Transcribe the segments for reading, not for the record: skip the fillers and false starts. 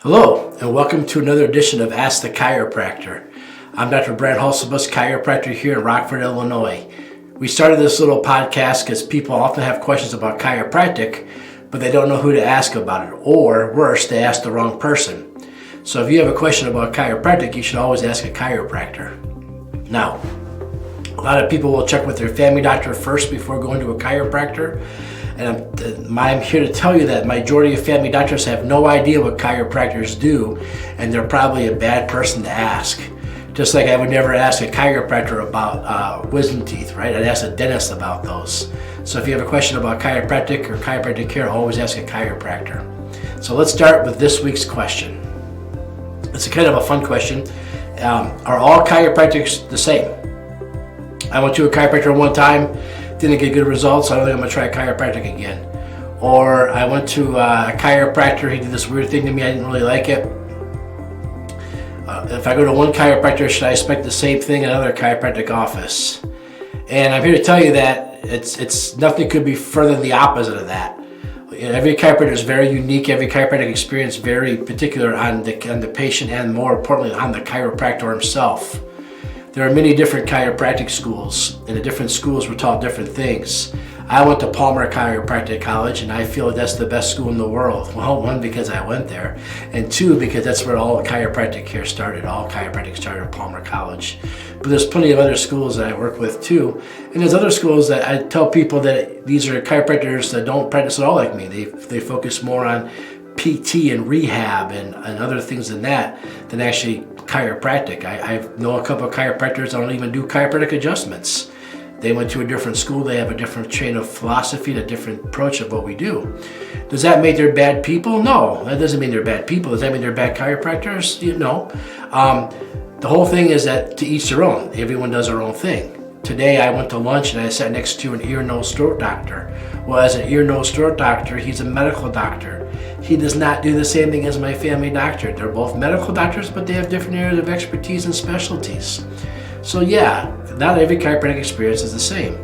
Hello, and welcome to another edition of Ask the Chiropractor. I'm Dr. Hulsebus, chiropractor here in Rockford, Illinois. We started this little podcast because people often have questions about chiropractic, but they don't know who to ask about it, or worse, they ask the wrong person. So if you have a question about chiropractic, you should always ask a chiropractor. Now, a lot of people will check with their family doctor first before going to a chiropractor. And I'm here to tell you that majority of family doctors have no idea what chiropractors do, and they're probably a bad person to ask. Just like I would never ask a chiropractor about wisdom teeth, right? I'd ask a dentist about those. So if you have a question about chiropractic or chiropractic care, always ask a chiropractor. So let's start with this week's question. It's a kind of a fun question. Are all chiropractics the same? I went to a chiropractor one time, didn't get good results, so I don't think I'm going to try chiropractic again. Or I went to a chiropractor, he did this weird thing to me, I didn't really like it. If I go to one chiropractor, should I expect the same thing in another chiropractic office? And I'm here to tell you that it's nothing could be further the opposite of that. Every chiropractor is very unique, every chiropractic experience very particular on the patient, and more importantly on the chiropractor himself. There are many different chiropractic schools, and the different schools were taught different things. I went to Palmer Chiropractic College, and I feel that's the best school in the world. Well, one, because I went there, and two, because that's where all chiropractic care started. All chiropractic started at Palmer College. But there's plenty of other schools that I work with too, and there's other schools that I tell people that these are chiropractors that don't practice at all like me. They focus more on PT and rehab and other things than that than actually chiropractic. I know a couple of chiropractors that don't even do chiropractic adjustments. They went to a different school, they have a different chain of philosophy and a different approach of what we do. Does that make them bad people? No, that doesn't mean they're bad people. Does that mean they're bad chiropractors? No. The whole thing is that to each their own. Everyone does their own thing. Today I went to lunch and I sat next to an ear, nose, throat doctor. Well, as an ear, nose, throat doctor, he's a medical doctor. He does not do the same thing as my family doctor. They're both medical doctors, but they have different areas of expertise and specialties. So yeah, not every chiropractic experience is the same.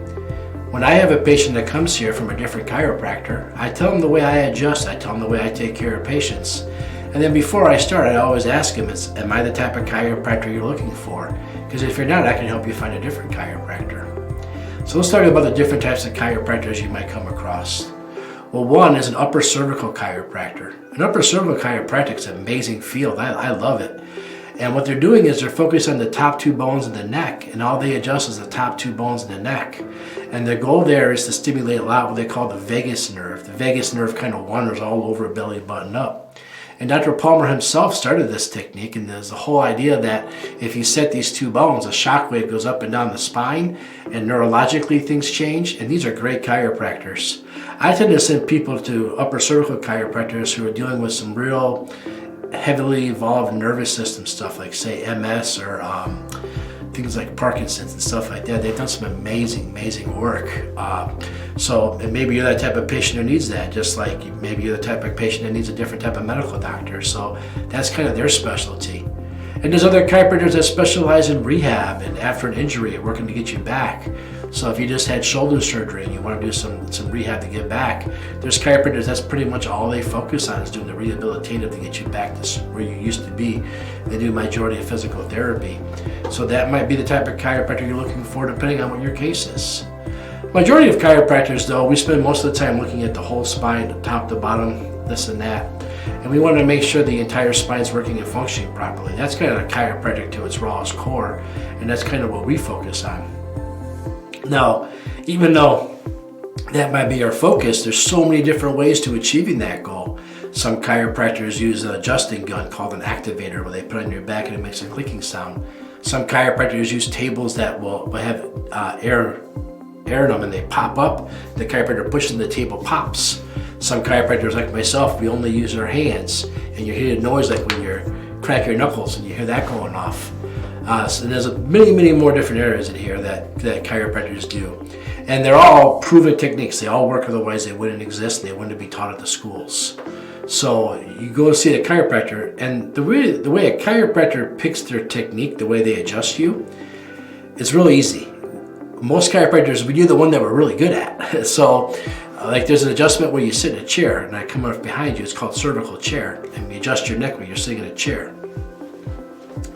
When I have a patient that comes here from a different chiropractor, I tell them the way I adjust, I tell them the way I take care of patients. And then before I start, I always ask them, am I the type of chiropractor you're looking for? Because if you're not, I can help you find a different chiropractor. So let's talk about the different types of chiropractors you might come across. Well, one is an upper cervical chiropractor. An upper cervical chiropractic is an amazing field. I love it. And what they're doing is they're focused on the top two bones in the neck, and all they adjust is the top two bones in the neck. And the goal there is to stimulate a lot what they call the vagus nerve. The vagus nerve kind of wanders all over belly button up. And Dr. Palmer himself started this technique, and there's the whole idea that if you set these two bones, a shock wave goes up and down the spine, and neurologically things change, and these are great chiropractors. I tend to send people to upper cervical chiropractors who are dealing with some real heavily evolved nervous system stuff, like say MS or things like Parkinson's and stuff like that. They've done some amazing work. And maybe you're that type of patient who needs that, just like maybe you're the type of patient that needs a different type of medical doctor. So that's kind of their specialty. And there's other chiropractors that specialize in rehab and after an injury, working to get you back. So if you just had shoulder surgery and you want to do some rehab to get back, there's chiropractors that's pretty much all they focus on is doing the rehabilitative to get you back to where you used to be. They do majority of physical therapy. So that might be the type of chiropractor you're looking for depending on what your case is. Majority of chiropractors though, we spend most of the time looking at the whole spine, the top to bottom, this and that. And we want to make sure the entire spine is working and functioning properly. That's kind of a chiropractic to its rawest core, and that's kind of what we focus on. Now, even though that might be our focus, there's so many different ways to achieving that goal. Some chiropractors use an adjusting gun called an activator, where they put it on your back and it makes a clicking sound. Some chiropractors use tables that will have air in them and they pop up. The chiropractor pushing the table pops. Some chiropractors like myself, we only use our hands, and you hear a noise like when you crack your knuckles and you hear that going off. So there's many more different areas in here that chiropractors do. And they're all proven techniques. They all work, otherwise they wouldn't exist and they wouldn't be taught at the schools. So you go see a chiropractor, and the way a chiropractor picks their technique, the way they adjust you, it's really easy. Most chiropractors, we do the one that we're really good at. So Like there's an adjustment where you sit in a chair and I come up behind you, it's called cervical chair, and you adjust your neck when you're sitting in a chair.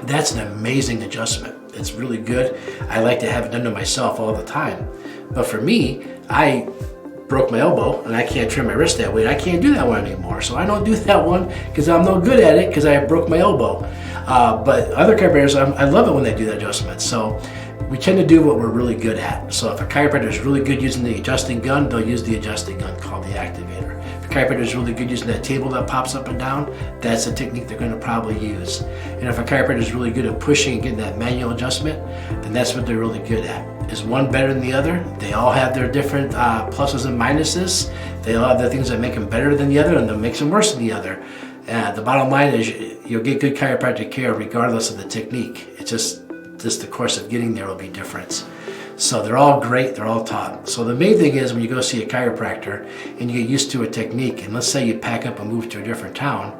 That's an amazing adjustment. It's really good. I like to have it done to myself all the time. But for me, I broke my elbow and I can't turn my wrist that way. I can't do that one anymore. So I don't do that one because I'm no good at it because I broke my elbow. But other chiropractors, I love it when they do that adjustment. So we tend to do what we're really good at. So if a chiropractor is really good using the adjusting gun, they'll use the adjusting gun called the activator. If a chiropractor is really good using that table that pops up and down, that's the technique they're going to probably use. And if a chiropractor is really good at pushing and getting that manual adjustment, then that's what they're really good at. Is one better than the other? They all have their different pluses and minuses. They all have the things that make them better than the other and that makes them worse than the other. The bottom line is you'll get good chiropractic care regardless of the technique. It's just the course of getting there will be different. So they're all great, they're all taught. So the main thing is when you go see a chiropractor and you get used to a technique, and let's say you pack up and move to a different town,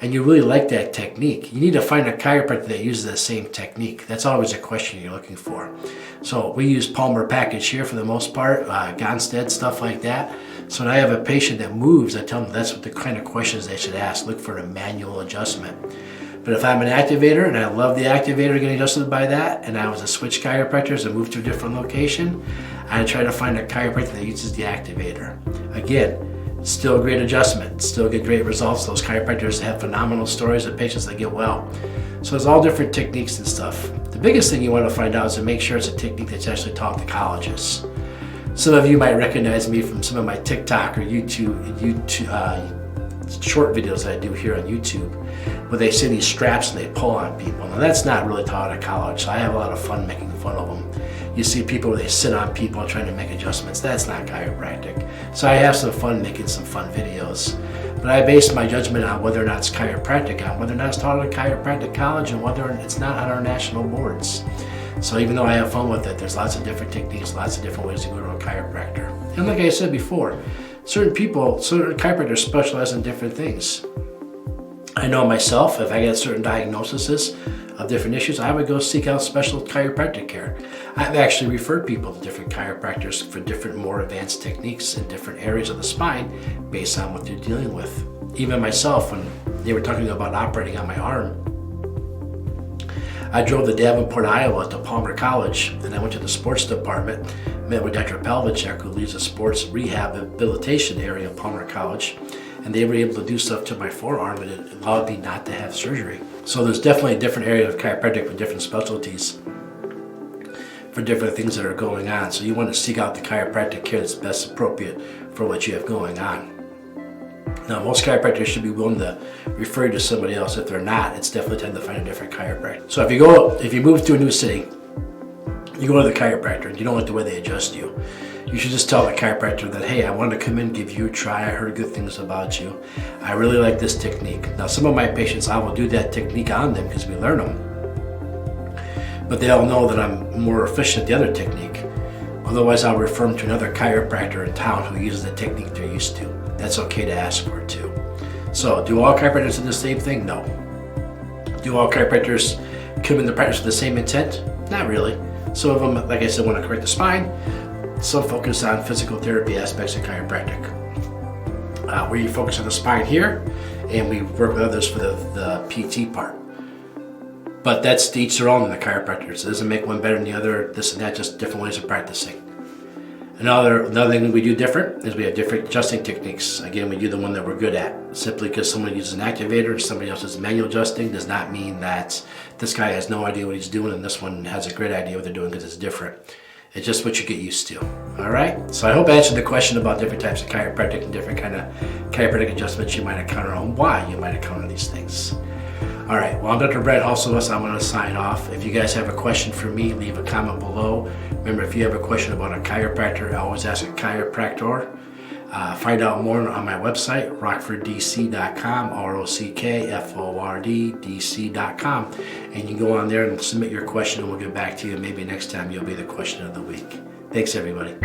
and you really like that technique, you need to find a chiropractor that uses that same technique. That's always a question you're looking for. So we use Palmer package here for the most part, Gonstead, stuff like that. So when I have a patient that moves, I tell them that's what the kind of questions they should ask. Look for a manual adjustment. But if I'm an activator and I love the activator getting adjusted by that, and I was a switch chiropractors and moved to a different location, I try to find a chiropractor that uses the activator. Again, still a great adjustment, still get great results. Those chiropractors have phenomenal stories of patients that get well. So there's all different techniques and stuff. The biggest thing you want to find out is to make sure it's a technique that's actually taught to colleges. Some of you might recognize me from some of my TikTok or YouTube short videos that I do here on YouTube, where they see these straps and they pull on people. Now that's not really taught at college, so I have a lot of fun making fun of them. You see people where they sit on people trying to make adjustments. That's not chiropractic. So I have some fun making some fun videos. But I base my judgment on whether or not it's chiropractic, on whether or not it's taught at a chiropractic college, and whether it's not on our national boards. So even though I have fun with it, there's lots of different techniques, lots of different ways to go to a chiropractor. And like I said before, certain chiropractors specialize in different things. I know myself, if I get certain diagnoses of different issues, I would go seek out special chiropractic care. I've actually referred people to different chiropractors for different, more advanced techniques in different areas of the spine based on what they're dealing with. Even myself, when they were talking about operating on my arm, I drove to Davenport, Iowa to Palmer College, and I went to the sports department, met with Dr. Palvacek, who leads the sports rehabilitation area of Palmer College, and they were able to do stuff to my forearm and it allowed me not to have surgery. So there's definitely a different area of chiropractic with different specialties for different things that are going on. So you want to seek out the chiropractic care that's best appropriate for what you have going on. Now, most chiropractors should be willing to refer you to somebody else. If they're not, it's definitely time to find a different chiropractor. So if you move to a new city, you go to the chiropractor and you don't like the way they adjust you, you should just tell the chiropractor that, hey, I wanted to come in and give you a try. I heard good things about you. I really like this technique. Now, some of my patients, I will do that technique on them because we learn them. But they all know that I'm more efficient at the other technique. Otherwise, I'll refer them to another chiropractor in town who uses the technique they're used to. That's okay to ask for too. So, do all chiropractors do the same thing? No. Do all chiropractors come into practice with the same intent? Not really. Some of them, like I said, want to correct the spine. Some focus on physical therapy aspects of chiropractic. We focus on the spine here, and we work with others for the PT part. But that's to each their own in the chiropractors. It doesn't make one better than the other, this and that, just different ways of practicing. Another thing we do different is we have different adjusting techniques. Again, we do the one that we're good at. Simply because someone uses an activator and somebody else uses manual adjusting does not mean that this guy has no idea what he's doing and this one has a great idea what they're doing because it's different. It's just what you get used to. All right? So I hope I answered the question about different types of chiropractic and different kind of chiropractic adjustments you might encounter and why you might encounter these things. All right, well, I'm Dr. Hulsebus. I'm going to sign off. If you guys have a question for me, leave a comment below. Remember, if you have a question about a chiropractor, always ask a chiropractor. Find out more on my website, rockforddc.com, rockforddc.com. And you can go on there and submit your question and we'll get back to you. Maybe next time you'll be the question of the week. Thanks, everybody.